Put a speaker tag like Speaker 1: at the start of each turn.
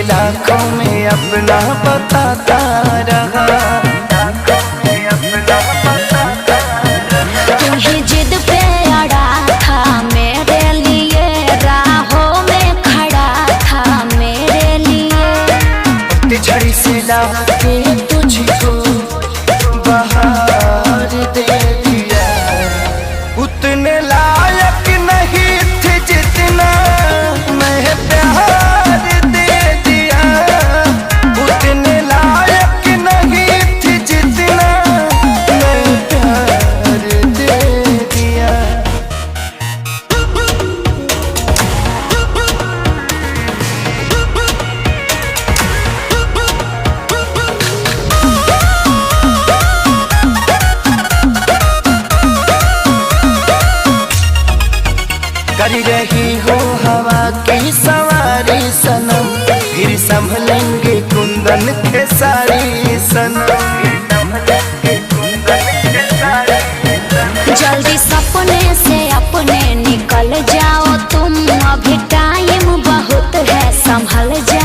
Speaker 1: लाखों में अपना बताता रहा।
Speaker 2: तुम्हें जिद पे अड़ा था मेरे लिए, राहों में खड़ा था मेरे लिए।
Speaker 1: झड़ी से लाके तुझको बाहर दे दिया, उतने लायक नहीं थे जितना मैं प्यार दे दिया। उतने लायक नहीं थे जितना मैं प्यार दे दिया। कर रही हो हवा की सवारी सनम, फिर संभलेंगे कुंदन के सारी सनम।
Speaker 2: जल्दी सपने से अपने निकल जाओ तुम, अभी टाइम बहुत है, संभल जाओ।